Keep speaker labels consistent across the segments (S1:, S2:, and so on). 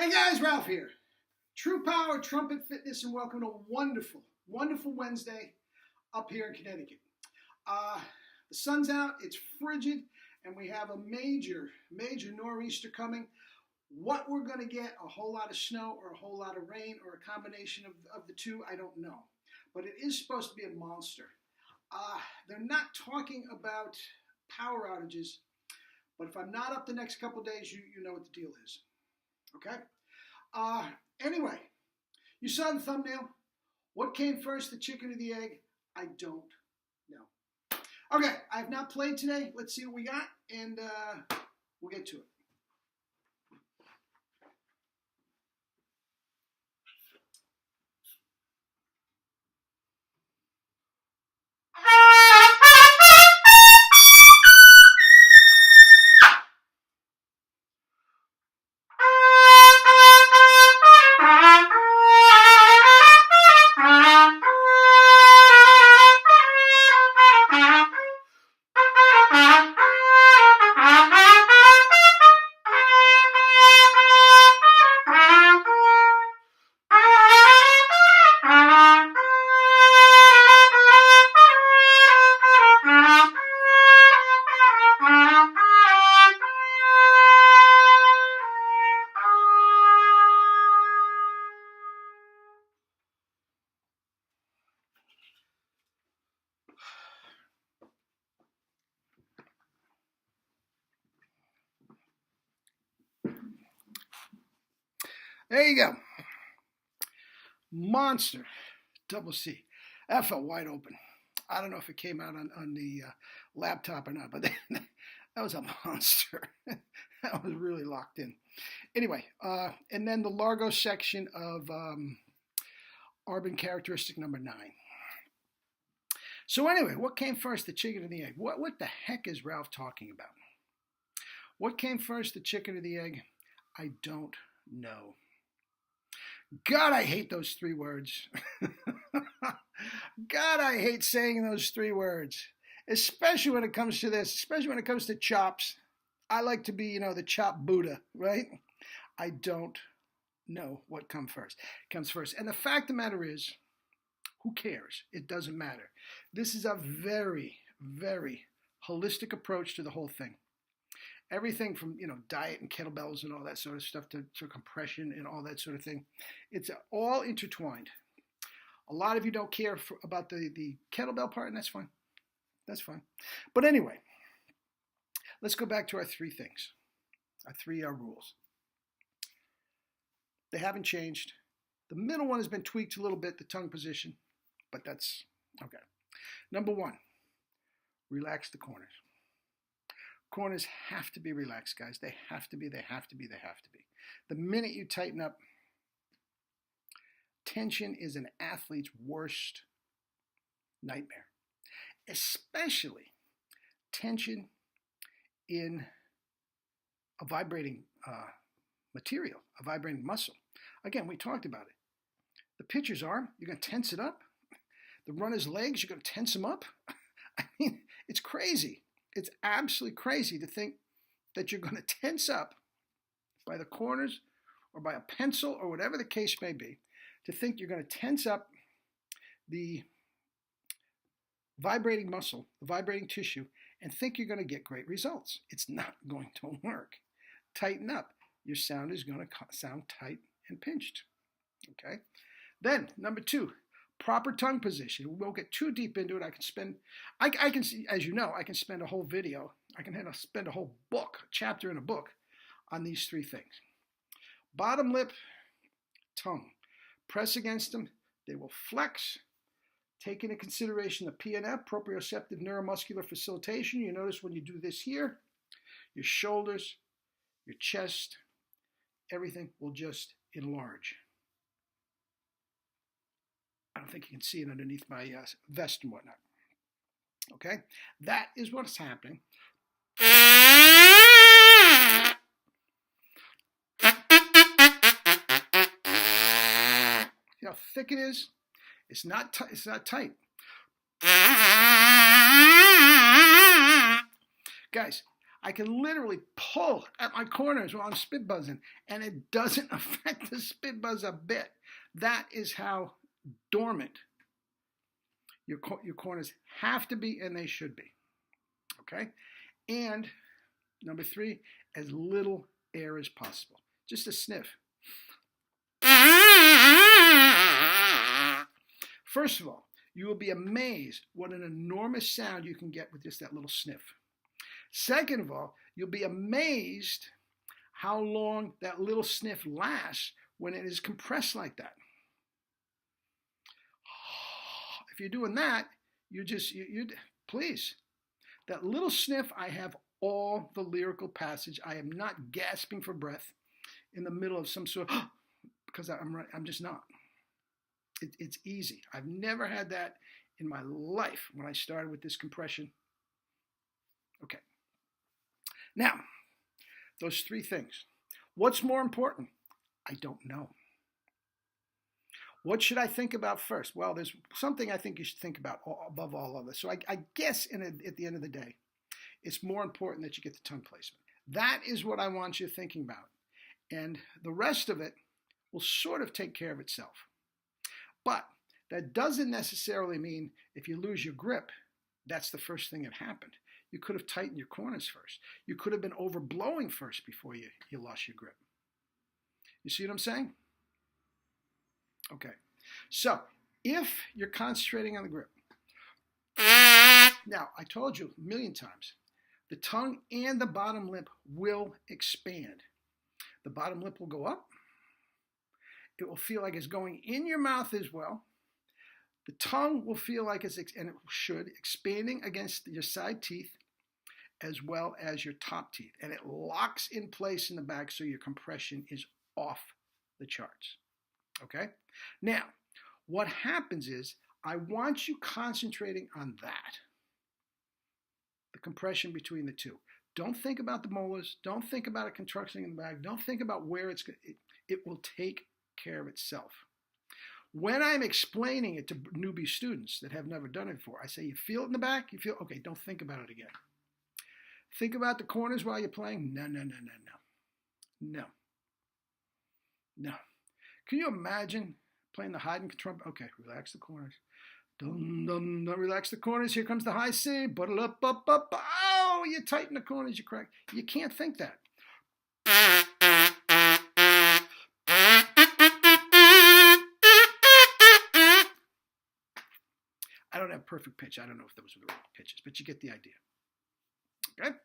S1: Hey guys, Ralph here. True Power Trumpet Fitness, and welcome to a wonderful, wonderful Wednesday up here in Connecticut. The sun's out, it's frigid, and we have a major nor'easter coming. What we're going to get, a whole lot of snow or a whole lot of rain or a combination of the two, I don't know. But it is supposed to be a monster. They're not talking about power outages, but if I'm not up the next couple days, you know what the deal is. Okay? Anyway, you saw the thumbnail. What came first, the chicken or the egg? I don't know. Okay, I have not played today. Let's see what we got, and we'll get to it. There you go. Monster. Double C. That felt wide open. I don't know if it came out on the laptop or not, but that was a monster. That was really locked in. Anyway, and then the Largo section of Arbin characteristic number 9. So anyway, what came first, the chicken or the egg? What the heck is Ralph talking about? What came first, the chicken or the egg? I don't know. God, I hate those 3 words. God, I hate saying those 3 words, especially when it comes to this, especially when it comes to chops. I like to be, the chop Buddha, right? I don't know what comes first. And the fact of the matter is, who cares? It doesn't matter. This is a very, very holistic approach to the whole thing. Everything from, diet and kettlebells and all that sort of stuff to compression and all that sort of thing. It's all intertwined. A lot of you don't care about the kettlebell part, and that's fine. That's fine. But anyway, let's go back to our 3 things, our 3 rules. They haven't changed. The middle one has been tweaked a little bit, the tongue position, but that's okay. Number 1, relax the corners. Corners have to be relaxed, guys. They have to be. The minute you tighten up, tension is an athlete's worst nightmare, especially tension in a vibrating material, a vibrating muscle. Again, we talked about it. The pitcher's arm, you're going to tense it up. The runner's legs, you're going to tense them up. I mean, it's crazy. It's absolutely crazy to think that you're going to tense up by the corners or by a pencil or whatever the case may be, to think you're going to tense up the vibrating muscle, the vibrating tissue, and think you're going to get great results. It's not going to work. Tighten up. Your sound is going to sound tight and pinched. Okay? Then, number 2. Proper tongue position. We won't get too deep into it. I can see, as you know, I can spend a whole video. I can spend a whole book, a chapter in a book, on these 3 things. Bottom lip, tongue. Press against them. They will flex. Take into consideration the PNF, proprioceptive neuromuscular facilitation. You notice when you do this here, your shoulders, your chest, everything will just enlarge. I don't think you can see it underneath my vest and whatnot. Okay? That is what's happening. See how thick it is? It's not tight. Guys, I can literally pull at my corners while I'm spit buzzing, and it doesn't affect the spit buzz a bit. That is how dormant your corners have to be, and they should be. Okay? And number 3, as little air as possible. Just a sniff. First of all, you will be amazed what an enormous sound you can get with just that little sniff. Second of all, you'll be amazed how long that little sniff lasts when it is compressed like that. If you're doing that, please. That little sniff, I have all the lyrical passage. I am not gasping for breath in the middle of some sort of, because I'm just not. It's easy. I've never had that in my life when I started with this compression. Okay. Now, those 3 things. What's more important? I don't know. What should I think about first? Well, there's something I think you should think about above all of this. So I guess at the end of the day, it's more important that you get the tongue placement. That is what I want you thinking about. And the rest of it will sort of take care of itself. But that doesn't necessarily mean if you lose your grip, that's the first thing that happened. You could have tightened your corners first. You could have been overblowing first before you lost your grip. You see what I'm saying? Okay. So, if you're concentrating on the grip, now, I told you a million times, the tongue and the bottom lip will expand. The bottom lip will go up. It will feel like it's going in your mouth as well. The tongue will feel like and it should, expanding against your side teeth as well as your top teeth. And it locks in place in the back so your compression is off the charts. Okay? Now, what happens is I want you concentrating on that. The compression between the two. Don't think about the molars. Don't think about it contracting in the back. Don't think about where it will take care of itself. When I'm explaining it to newbie students that have never done it before, I say, you feel it in the back? You feel, okay, don't think about it again. Think about the corners while you're playing? No. Can you imagine playing the hide and trumpet? Okay, relax the corners. Dun, dun, dun, relax the corners. Here comes the high C. Buddle up. Oh, you tighten the corners, you crack. You can't think that. I don't have perfect pitch. I don't know if those were the right pitches, but you get the idea. Okay?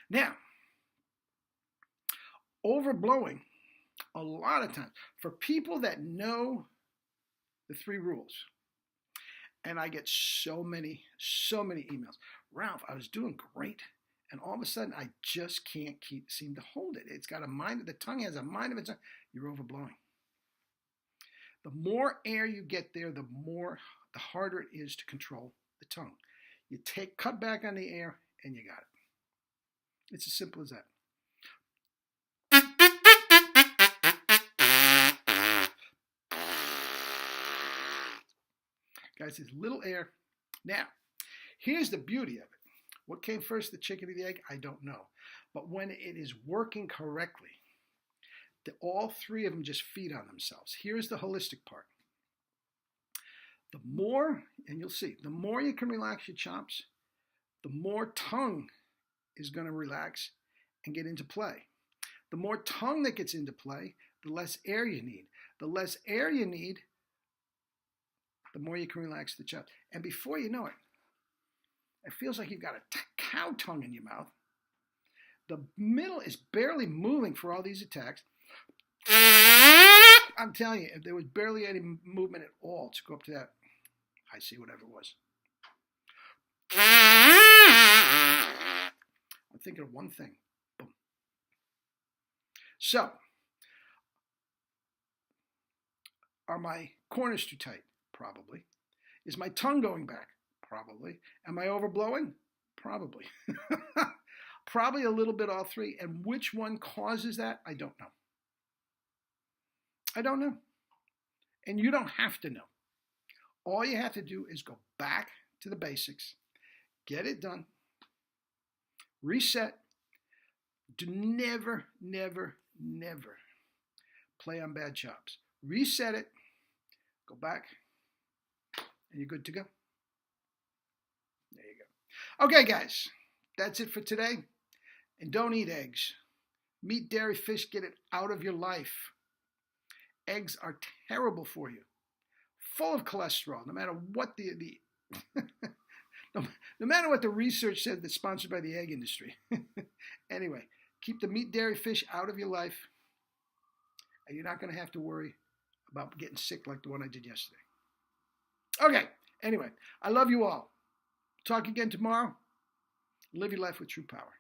S1: Now, overblowing, a lot of times, for people that know the 3 rules, and I get so many emails. Ralph, I was doing great, and all of a sudden, I just can't seem to hold it. It's got a mind, the tongue has a mind of its own. You're overblowing. The more air you get there, the harder it is to control the tongue. You cut back on the air, and you got it. It's as simple as that. Guys, there's little air. Now, here's the beauty of it. What came first, the chicken or the egg? I don't know. But when it is working correctly, all 3 of them just feed on themselves. Here's the holistic part. The more, and you'll see, the more you can relax your chops, the more tongue is going to relax and get into play. The more tongue that gets into play, the less air you need. The less air you need, the more you can relax the chops. And before you know it, it feels like you've got a cow tongue in your mouth. The middle is barely moving for all these attacks. I'm telling you, if there was barely any movement at all to go up to that high C, whatever it was. I'm thinking of one thing. Boom. So, are my corners too tight? Probably. Is my tongue going back? Probably. Am I overblowing? Probably. Probably a little bit all 3. And which one causes that? I don't know. I don't know. And you don't have to know. All you have to do is go back to the basics, get it done, reset, Do never, never, never play on bad chops. Reset it, go back, and you're good to go. There you go. Okay, guys, that's it for today. And don't eat eggs. Meat, dairy, fish, get it out of your life. Eggs are terrible for you, full of cholesterol, no matter what no matter what the research said that's sponsored by the egg industry. Anyway, keep the meat, dairy, fish out of your life, and you're not going to have to worry about getting sick like the one I did yesterday. Okay, anyway, I love you all. Talk again tomorrow. Live your life with true power.